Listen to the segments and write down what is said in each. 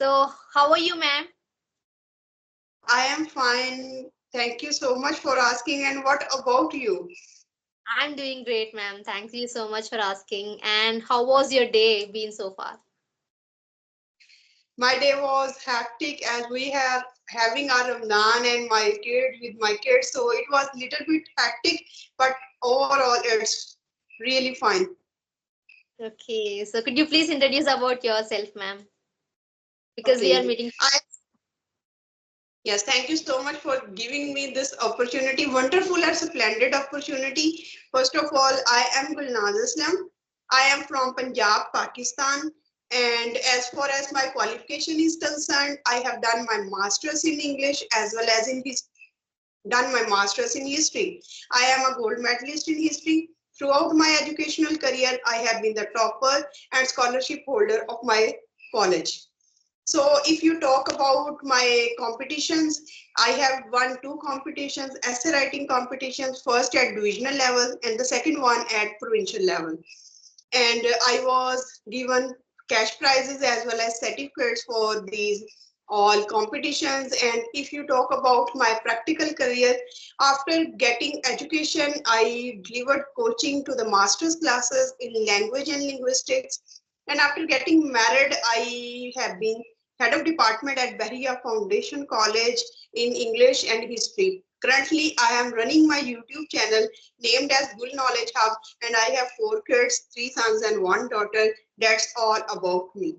So, how are you, ma'am? I am fine. Thank you so much for asking. And what about you? I'm doing great, ma'am. Thank you so much for asking. And how was your day been so far? My day was hectic as we have having our Ramadan and my kids. So it was little bit hectic, but overall it's really fine. Okay, so could you please introduce about yourself, ma'am? Because we are Okay. meeting. I Yes, thank you so much for giving me this opportunity. Wonderful and splendid opportunity. First of all, I am Gulnaz Islam. I am from Punjab, Pakistan. And as far as my qualification is concerned, I have done my master's in English as well as done my master's in history. I am a gold medalist in history. Throughout my educational career, I have been the topper and scholarship holder of my college. So if you talk about my competitions, I have won two competitions, essay writing competitions, first at divisional level and the second one at provincial level. And I was given cash prizes as well as certificates for these all competitions. And if you talk about my practical career, after getting education, I delivered coaching to the master's classes in language and linguistics. And after getting married, I have been head of department at Bahia Foundation College in English and History. Currently, I am running my YouTube channel named as Gul Knowledge Hub, and I have four kids, three sons and one daughter. That's all about me.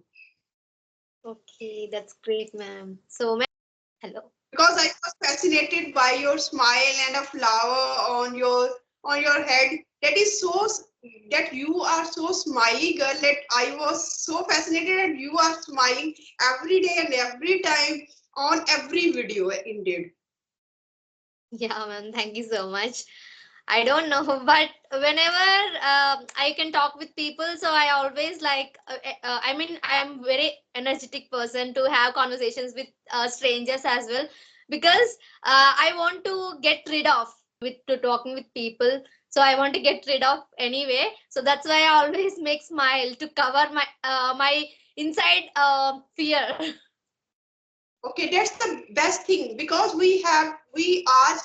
Okay, that's great, ma'am. So, ma'am, hello. Because I was fascinated by your smile and a flower on your head. That is that you are so smiley girl that I was so fascinated and you are smiling every day and every time on every video indeed. Yeah, ma'am. Thank you so much. I don't know, but whenever I can talk with people, so I always like. I mean, I am very energetic person to have conversations with strangers as well, because I want to get rid of with to talking with people. So I want to get rid of anyway. So that's why I always make smile to cover my inside fear. Okay, that's the best thing because we are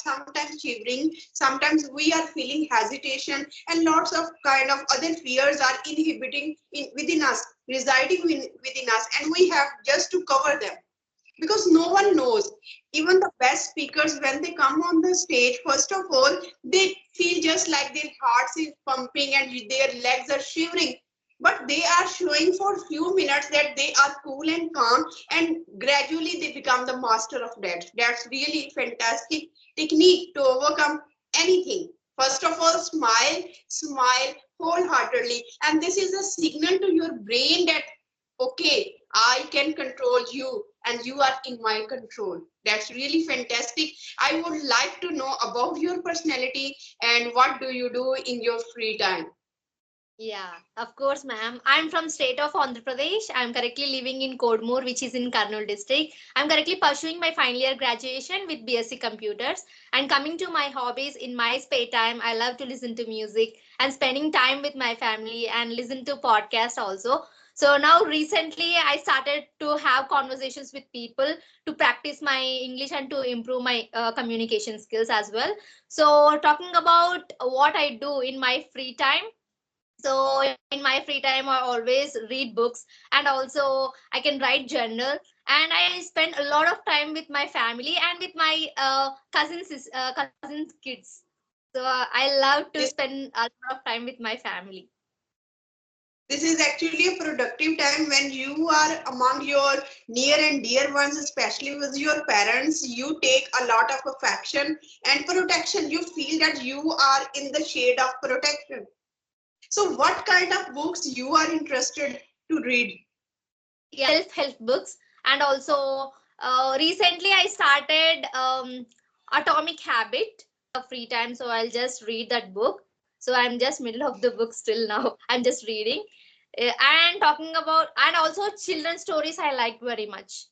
sometimes shivering, sometimes we are feeling hesitation, and lots of kind of other fears are inhibiting within us, within us, and we have just to cover them because no one knows. Even the best speakers, when they come on the stage, first of all, they feel just like their hearts is pumping and their legs are shivering. But they are showing for few minutes that they are cool and calm, and gradually they become the master of that. That's really fantastic technique to overcome anything. First of all, smile wholeheartedly, and this is a signal to your brain that okay, I can control you and you are in my control. That's really fantastic. I would like to know about your personality and what do you do in your free time. Yeah, of course, ma'am. I'm from state of Andhra Pradesh. I'm currently living in Kodmur, which is in Karnool district. I'm currently pursuing my final year graduation with BSc Computers. And coming to my hobbies, in my spare time, I love to listen to music and spending time with my family and listen to podcasts also. So now recently I started to have conversations with people to practice my English and to improve my communication skills as well. So talking about what I do in my free time, so in my free time I always read books, and also I can write journal, and I spend a lot of time with my family and with my cousins kids. So I love to This spend a lot of time with my family. this is actually a productive time when you are among your near and dear ones, especially with your parents. You take a lot of affection and protection. You feel that you are in the shade of protection. So, what kind of books you are interested to read? Yeah, self-help books, and also recently I started Atomic Habit free time, so I'll just read that book. So I'm just middle of the book still now. I'm just reading. And talking about, and also children's stories I like very much.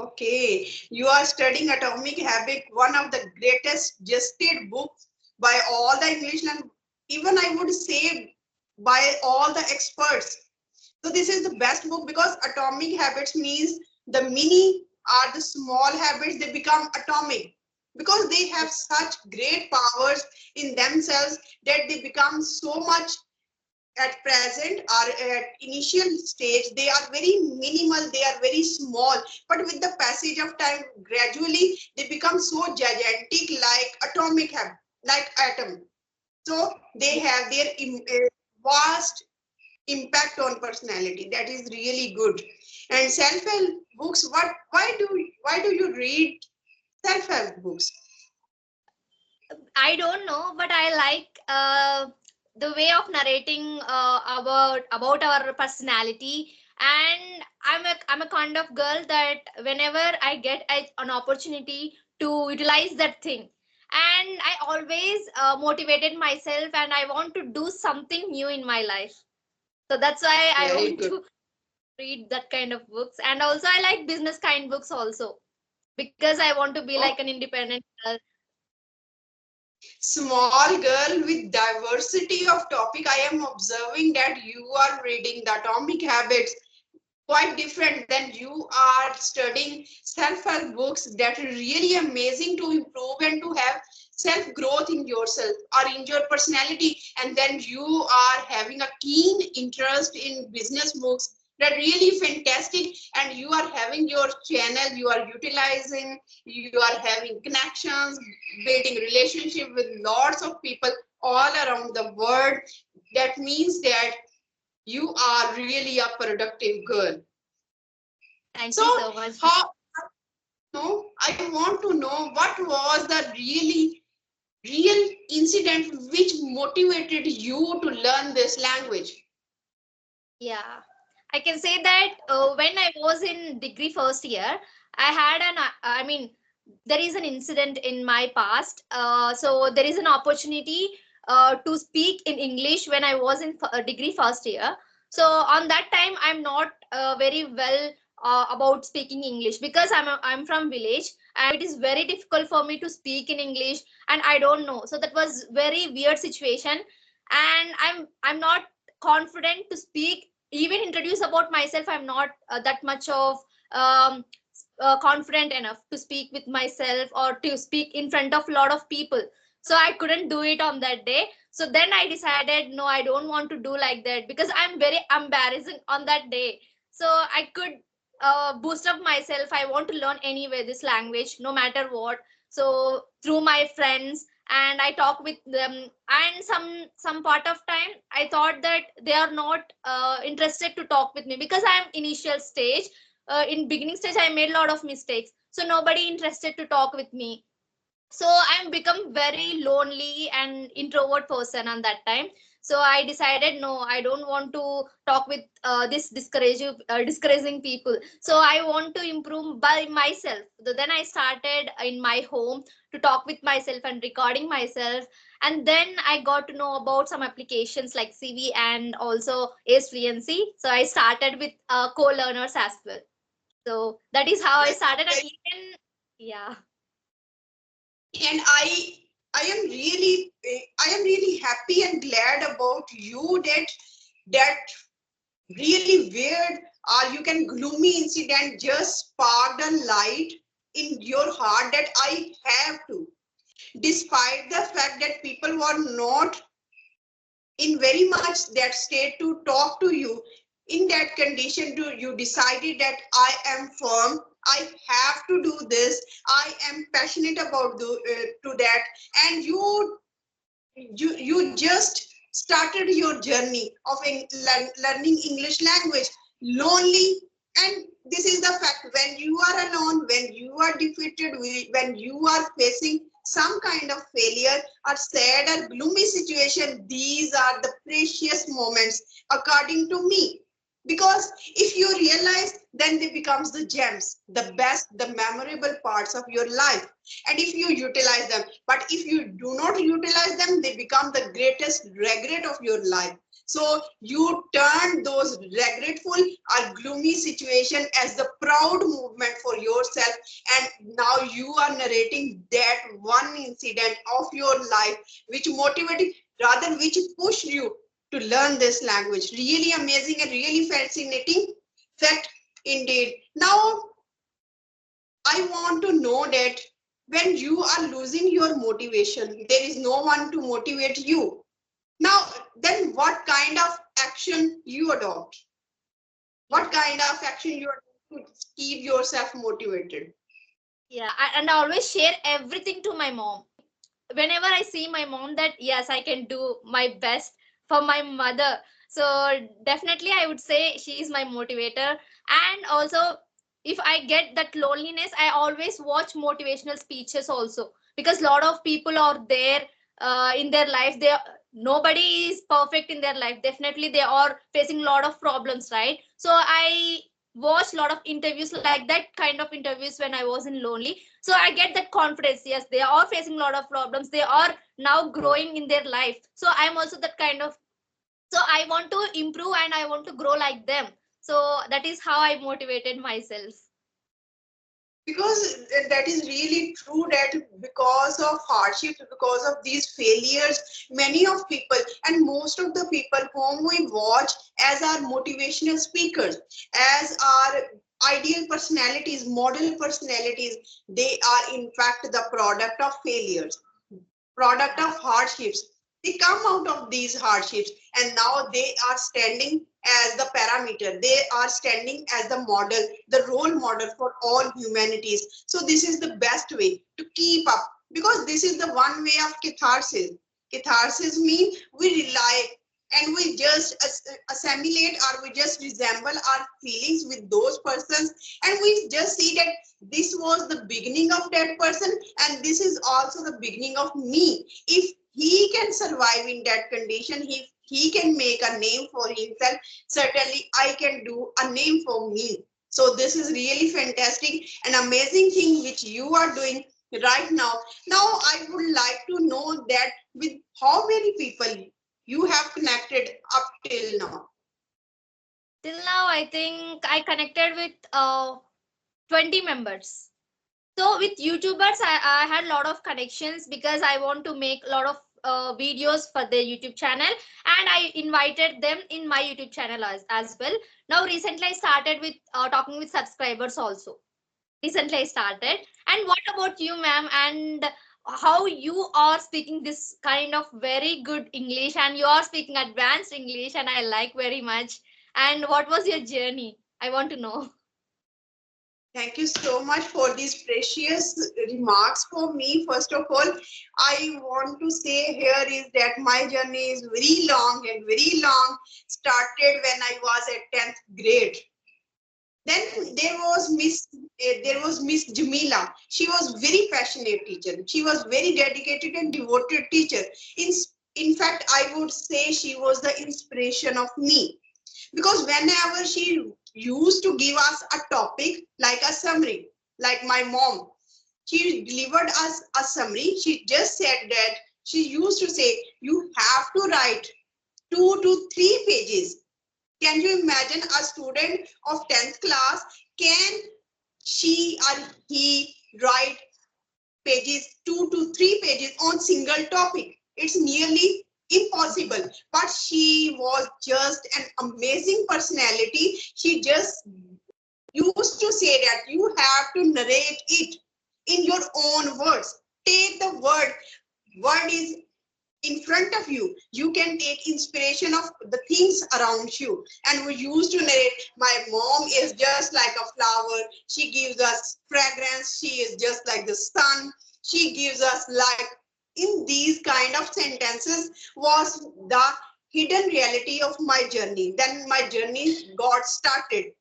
Okay, you are studying Atomic Habit, one of the greatest gested books by all the English and even I would say by all the experts. So this is the best book because atomic habits means the mini are the small habits, they become atomic because they have such great powers in themselves that they become so much at present or at initial stage. They are very minimal, they are very small, but with the passage of time, gradually they become so gigantic like atomic like atom. So they have their vast impact on personality. That is really good. And self-help books, why do you read self-help books? I don't know, but I like the way of narrating about our personality. And I'm a kind of girl that whenever I get an opportunity to utilize that thing, and I always motivated myself, and I want to do something new in my life. So that's why I Very want good. to read that kind of books. And also I like business kind books also, because I want to be like Oh, an independent girl. small girl with diversity of topic. I am observing that you are reading the Atomic Habits, quite different than you are studying self-help books that are really amazing to improve and to have self-growth in yourself or in your personality. And then you are having a keen interest in business books that really fantastic, and you are having your channel, you are utilizing, you are having connections, building relationship with lots of people all around the world. That means that you are really a productive girl. Thank So you so much. how no, I want to know what was the real incident which motivated you to learn this language? Yeah, I can say that when I was in degree first year, I had I mean, there is an incident in my past. So there is an opportunity to speak in English when I was in degree first year. So on that time, I'm not very well about speaking English, because I'm from village, and it is very difficult for me to speak in English, and I don't know. So that was very weird situation, and I'm not confident to speak, even introduce about myself. I'm not that much of um, confident enough to speak with myself or to speak in front of a lot of people. So I couldn't do it on that day. So then I decided, no, I don't want to do like that, because I'm very embarrassing on that day. So I could boost up myself. I want to learn anyway this language, no matter what. So through my friends, and I talk with them, and some part of time I thought that they are not interested to talk with me, because I am initial stage. In beginning stage I made a lot of mistakes, so nobody interested to talk with me. So I'm become very lonely and introvert person on that time. So I decided, no, I don't want to talk with this discouraging people. So I want to improve by myself. So then I started in my home to talk with myself and recording myself. And then I got to know about some applications like CV and also ACE fluency. So I started with co-learners as well. So that is how I Very, started. And very, even, yeah. and I am really happy and glad about you that really weird or you can gloomy incident just sparked a light in your heart that I have to, despite the fact that people were not in very much that state to talk to you. In that condition, you decided that I am firm, I have to do this, I am passionate about to that, and you just started your journey of learning English language lonely. And this is the fact, when you are alone, when you are defeated, when you are facing some kind of failure or sad or gloomy situation, these are the precious moments according to me, because if you realize, then they becomes the gems, the best, the memorable parts of your life, and if you utilize them. But if you do not utilize them, they become the greatest regret of your life. So you turn those regretful or gloomy situation as the proud movement for yourself, and now you are narrating that one incident of your life which motivated, rather which pushed you to learn this language. Really amazing and really fascinating fact indeed. Now, I want to know that when you are losing your motivation, there is no one to motivate you. Now, then what kind of action you adopt? What kind of action you adopt to keep yourself motivated? Yeah, and I always share everything to my mom. Whenever I see my mom, that yes, I can do my best for my mother. So definitely I would say she is my motivator. And also, if I get that loneliness, I always watch motivational speeches also, because a lot of people are there in their life. They Nobody is perfect in their life. Definitely they are facing a lot of problems, right? So I watched a lot of interviews like that kind of interviews when I was in lonely. So I get that confidence. Yes, they are facing a lot of problems. They are now growing in their life. So I'm also that kind of. So I want to improve and I want to grow like them. So that is how I motivated myself. Because that is really true that because of hardships, because of these failures, many of people and most of the people whom we watch as our motivational speakers, as our ideal personalities, model personalities, they are in fact the product of failures, product of hardships. They come out of these hardships and now they are standing as the parameter. They are standing as the model, the role model for all humanities. So this is the best way to keep up, because this is the one way of catharsis. Catharsis means we rely and we just assimilate or we just resemble our feelings with those persons, and we just see that this was the beginning of that person and this is also the beginning of me. If he can survive in that condition, if he can make a name for himself, certainly I can do a name for me. So this is really fantastic and amazing thing which you are doing right now. Now I would like to know that with how many people you have connected up till now. Till now, I think I connected with 20 members. So with YouTubers, I had a lot of connections because I want to make a lot of videos for their YouTube channel, and I invited them in my YouTube channel as well. Now recently I started with talking with subscribers also. Recently I started. And what about you, ma'am? And how you are speaking this kind of very good English, and you are speaking advanced English, and I like very much. And what was your journey? I want to know. Thank you so much for these precious remarks for me. First of all, I want to say here is that my journey is very long and very long. Started when I was at 10th grade. Then there was Miss Jamila. She was very passionate teacher. She was very dedicated and devoted teacher. In, in fact, I would say she was the inspiration of me, because whenever she used to give us a topic like a summary, like my mom, she delivered us a summary. She just said that she used to say, you have to write 2 to 3 pages. Can you imagine a student of 10th class? Can she or he write pages, 2 to 3 pages on single topic? It's nearly impossible. But she was just an amazing personality. She just used to say that you have to narrate it in your own words. Take the word is in front of you. You can take inspiration of the things around you. And we used to narrate, my mom is just like a flower. She gives us fragrance. She is just like the sun. She gives us light. In these kind of sentences was the hidden reality of my journey. Then my journey got started.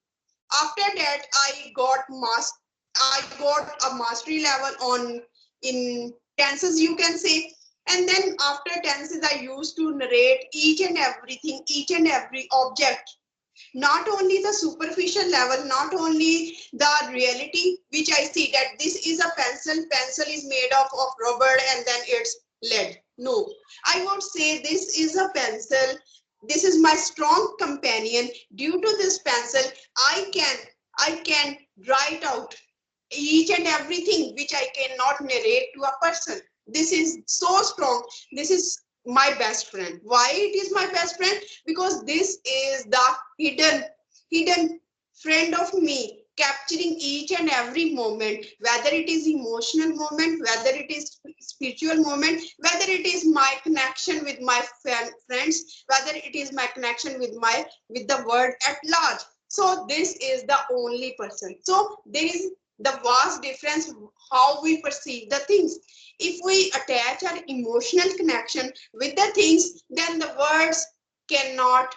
After that, I got a mastery level on in tenses, you can say. And then after tenses, I used to narrate each and everything, each and every object. Not only the superficial level, not only the reality, which I see that this is a pencil is made of rubber and then it's lead. No, I would say this is a pencil. This is my strong companion. Due to this pencil, I can write out each and everything which I cannot narrate to a person. This is so strong. This is my best friend. Why it is my best friend? Because this is the hidden friend of me, capturing each and every moment, whether it is emotional moment, whether it is spiritual moment, whether it is my connection with my friends, whether it is my connection with the world at large. So this is the only person. So there is the vast difference how we perceive the things. If we attach our emotional connection with the things, then the words cannot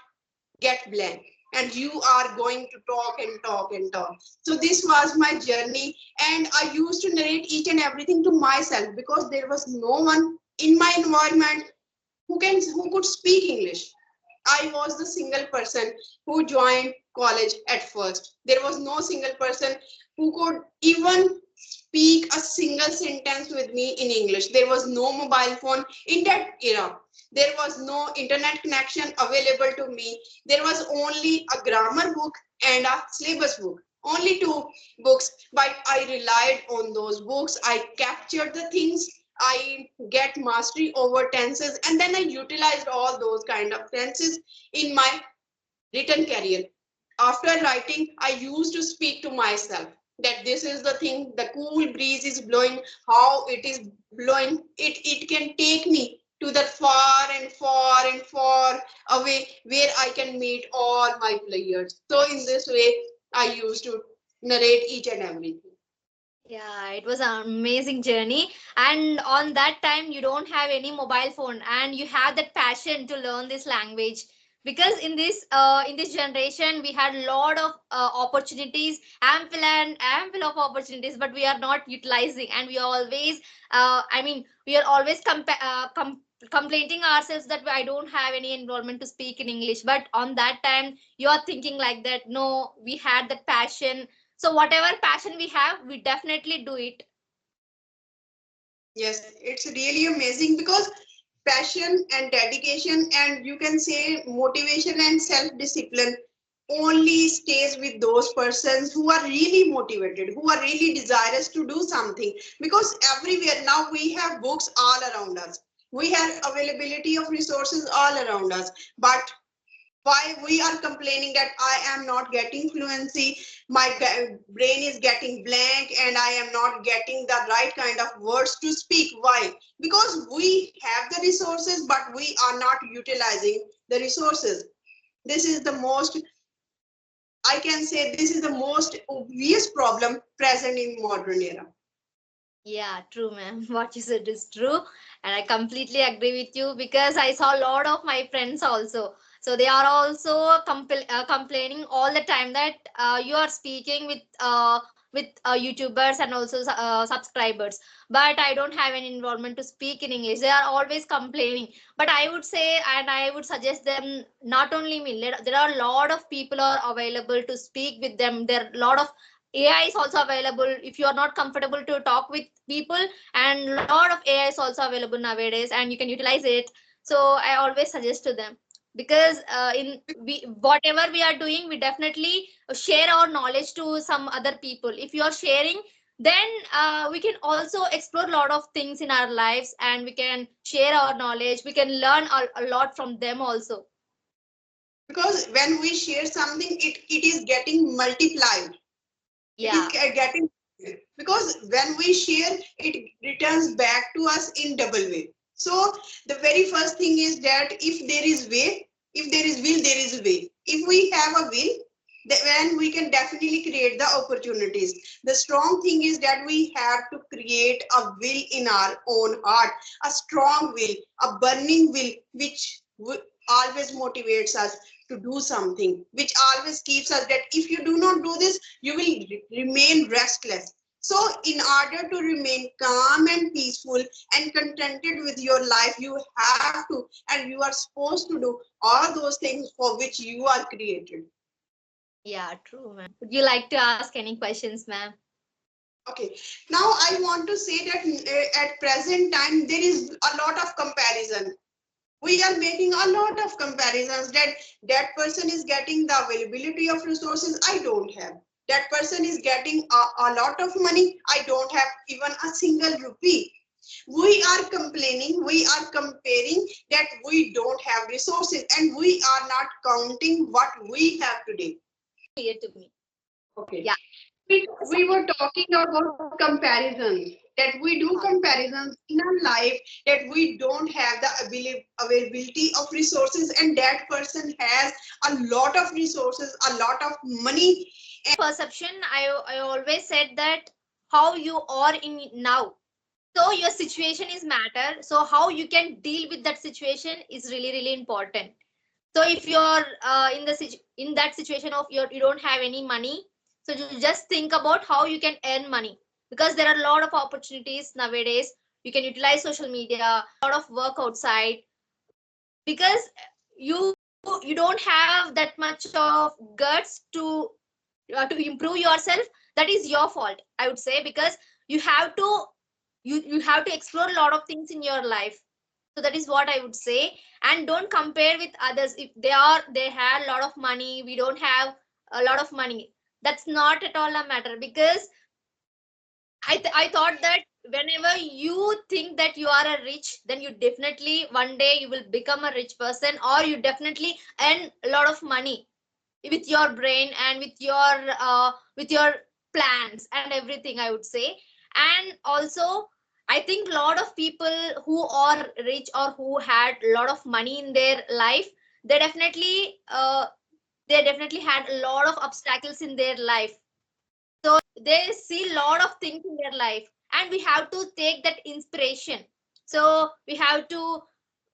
get blank, and you are going to talk and talk and talk. So this was my journey, and I used to narrate each and everything to myself because there was no one in my environment who could speak English. I was the single person who joined college at first. There was no single person who could even speak a single sentence with me in English. There was no mobile phone in that era. There was no internet connection available to me. There was only a grammar book and a syllabus book. Only two books, but I relied on those books. I captured the things. I get mastery over tenses, and then I utilized all those kind of tenses in my written career. After writing, I used to speak to myself that this is the thing, the cool breeze is blowing, how it is blowing, it can take me to the far and far and far away where I can meet all my players. So in this way, I used to narrate each and everything. Yeah, it was an amazing journey. And on that time, you don't have any mobile phone, and you have that passion to learn this language. Because in this generation, we had a lot of opportunities, ample of opportunities, but we are not utilizing, and we are always, we are always complaining ourselves that I don't have any environment to speak in English. But on that time, you are thinking like that. No, we had that passion, so whatever passion we have, we definitely do it. Yes, it's really amazing because passion and dedication, and you can say motivation and self-discipline only stays with those persons who are really motivated, who are really desirous to do something. Because everywhere now we have books all around us. We have availability of resources all around us. But why we are complaining that I am not getting fluency, my brain is getting blank, and I am not getting the right kind of words to speak. Why? Because we have the resources, but we are not utilizing the resources. This is the most, I can say, this is the most obvious problem present in modern era. Yeah, true, ma'am. What you said is true. And I completely agree with you because I saw a lot of my friends also. So they are also complaining all the time that you are speaking with YouTubers and also subscribers. But I don't have any environment to speak in English. They are always complaining. But I would say, and I would suggest them, not only me, there are a lot of people are available to speak with them. There are a lot of AI is also available if you are not comfortable to talk with people, and a lot of AI is also available nowadays, and you can utilize it. So I always suggest to them, because in we whatever we are doing, we definitely share our knowledge to some other people. If you are sharing, then we can also explore a lot of things in our lives, and we can share our knowledge. We can learn a lot from them also. Because when we share something, it is getting multiplied. It is Yeah. getting, because when we share, it returns back to us in double way. So the very first thing is that if there is way, if there is will, there is way. If we have a will, then we can definitely create the opportunities. The strong thing is that we have to create a will in our own heart, a strong will, a burning will, which always motivates us to do something, which always keeps us that if you do not do this, you will remain restless. So in order to remain calm and peaceful and contented with your life, you have to, and you are supposed to do all those things for which you are created. Yeah, true, ma'am. Would you like to ask any questions, ma'am? Okay, now I want to say that at present time there is a lot of comparison. We are making a lot of comparisons that that person is getting the availability of resources I don't have. That person is getting a lot of money. I don't have even a single rupee. We are complaining, we are comparing that we don't have resources, and we are not counting what we have today. Clear to me. Okay. Yeah. We were talking about comparisons, that we do comparisons in our life, that we don't have the availability of resources, and that person has a lot of resources, a lot of money. Perception, I always said that how you are in now. So your situation is matter. So how you can deal with that situation is really, really important. So if you're in that situation of you don't have any money, so you just think about how you can earn money, because there are a lot of opportunities nowadays. You can utilize social media, a lot of work outside, because you you don't have that much of guts to improve yourself. That is your fault, I would say, because you have to you have to explore a lot of things in your life. So that is what I would say. And don't compare with others. If they had a lot of money, we don't have a lot of money, that's not at all a matter. Because I thought that whenever you think that you are a rich, then you definitely one day you will become a rich person, or you definitely earn a lot of money with your brain and with your plans and everything, I would say. And also, I think a lot of people who are rich or who had a lot of money in their life, they definitely had a lot of obstacles in their life. So they see a lot of things in their life, and we have to take that inspiration. So we have to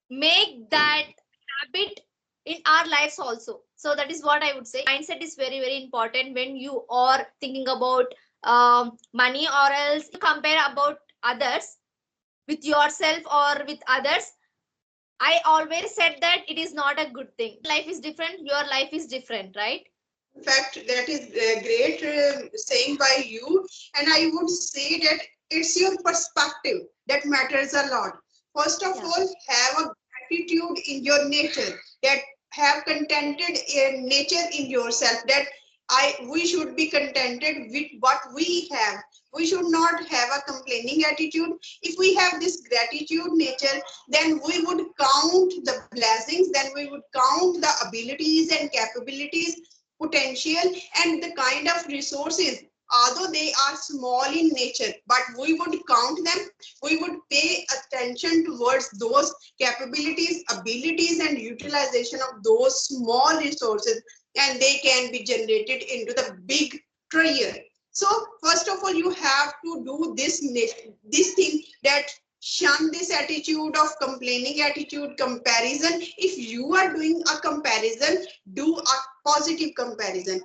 make that habit in our lives also. So that is what I would say. Mindset is very, very important when you are thinking about money, or else you compare about others with yourself or with others. I always said that it is not a good thing. Life is different, your life is different, right? In fact, that is great saying by you. And I would say that it's your perspective that matters a lot. First of Yeah. all, have a gratitude in your nature, that have contented nature in yourself, that we should be contented with what we have. We should not have a complaining attitude. If we have this gratitude nature, then we would count the blessings, then we would count the abilities and capabilities, potential, and the kind of resources, although they are small in nature, but we would count them. We would pay attention towards those capabilities, abilities, and utilization of those small resources, and they can be generated into the big treasure. So first of all, you have to do this thing, that shun this attitude of complaining attitude, comparison. If you are doing a comparison, do a positive comparison,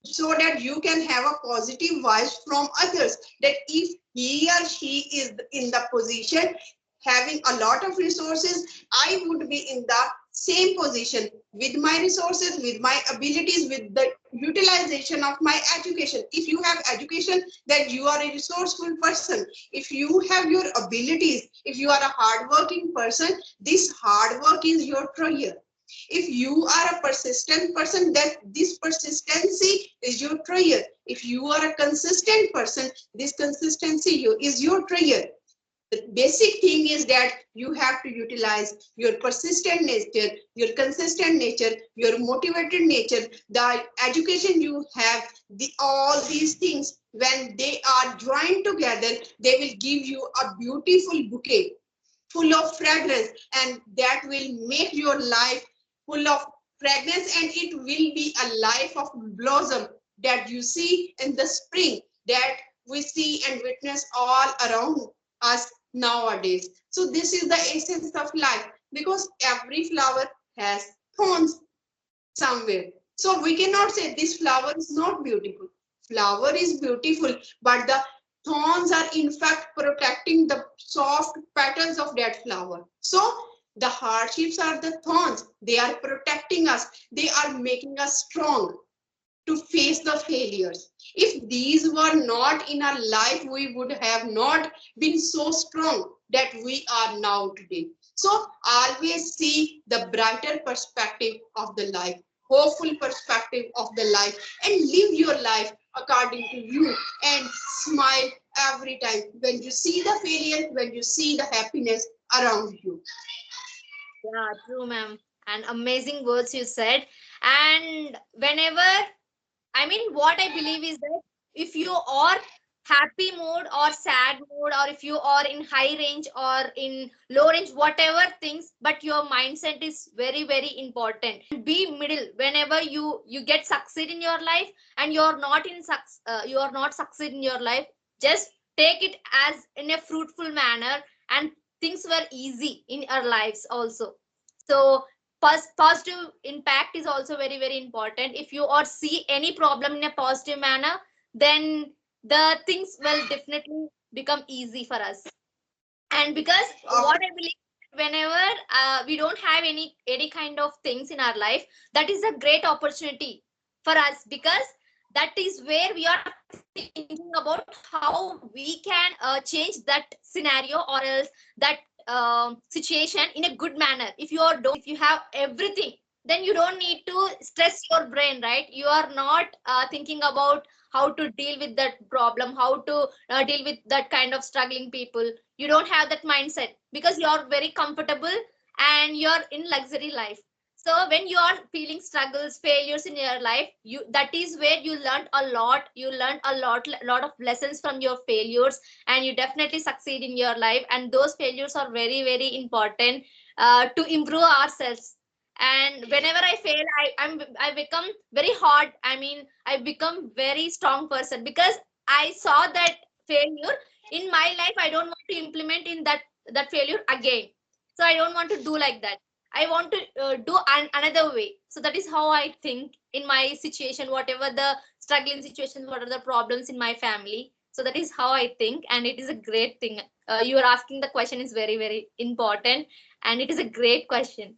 so that you can have a positive vibes from others, that if he or she is in the position having a lot of resources, I would be in the same position with my resources, with my abilities, with the utilization of my education. If you have education, then you are a resourceful person. If you have your abilities, if you are a hardworking person, this hard work is your treasure. If you are a persistent person, then this persistency is your treasure. If you are a consistent person, this consistency is your treasure. The basic thing is that you have to utilize your persistent nature, your consistent nature, your motivated nature, the education you have, all these things, when they are joined together, they will give you a beautiful bouquet full of fragrance, and that will make your life full of fragrance, and it will be a life of blossom that you see in the spring, that we see and witness all around us nowadays. So this is the essence of life, because every flower has thorns somewhere. So we cannot say this flower is not beautiful. Flower is beautiful, but the thorns are in fact protecting the soft petals of that flower. So the hardships are the thorns. They are protecting us. They are making us strong to face the failures. If these were not in our life, we would have not been so strong that we are now today. So always see the brighter perspective of the life, hopeful perspective of the life, and live your life according to you, and smile every time when you see the failure, when you see the happiness around you. Yeah, true, ma'am. And amazing words you said. And whenever, I mean, what I believe is that if you are happy mode or sad mode, or if you are in high range or in low range, whatever things, but your mindset is very, very important. Be middle whenever you get succeed in your life, and you're not you are not succeed in your life. Just take it as in a fruitful manner, and things were easy in our lives also. So positive impact is also very, very important. If you or see any problem in a positive manner, then the things will definitely become easy for us. And because Uh, what I believe, whenever we don't have any kind of things in our life, that is a great opportunity for us, because that is where we are thinking about how we can change that scenario, or else that situation in a good manner. If you have everything, then you don't need to stress your brain, right? You are not thinking about how to deal with that problem, how to deal with that kind of struggling people. You don't have that mindset because you're very comfortable and you're in luxury life. So when you are feeling struggles, failures in your life, you that is where you learned a lot. You learned a lot of lessons from your failures, and you definitely succeed in your life. And those failures are very, very important to improve ourselves. And whenever I fail, I become very hard. I mean, I become very strong person, because I saw that failure in my life. I don't want to implement in that failure again. So I don't want to do like that. I want to do another way. So that is how I think in my situation, whatever the struggling situations, what are the problems in my family. So that is how I think, and it is a great thing. You are asking the question is very, very important, and it is a great question.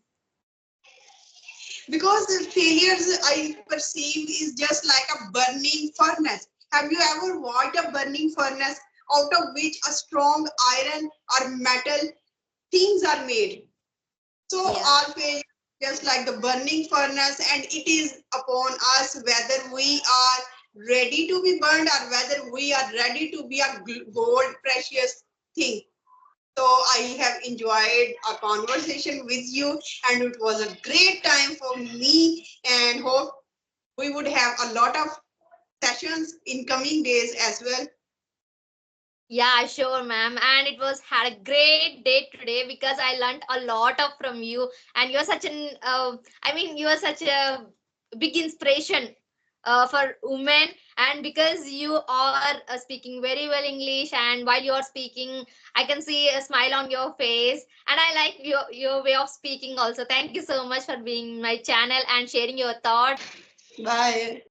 because the failures I perceive is just like a burning furnace. Have you ever watched a burning furnace out of which a strong iron or metal things are made? So Yeah. our failure is just like the burning furnace, and it is upon us whether we are ready to be burned or whether we are ready to be a gold precious thing. So I have enjoyed our conversation with you, and it was a great time for me. And hope we would have a lot of sessions in coming days as well. Yeah, sure, ma'am. And it was had a great day today, because I learned a lot of from you. And you're such an, I mean, you are such a big inspiration for women. And because you are speaking very well English, and while you are speaking, I can see a smile on your face. And I like your way of speaking also. Thank you so much for being my channel and sharing your thoughts. Bye.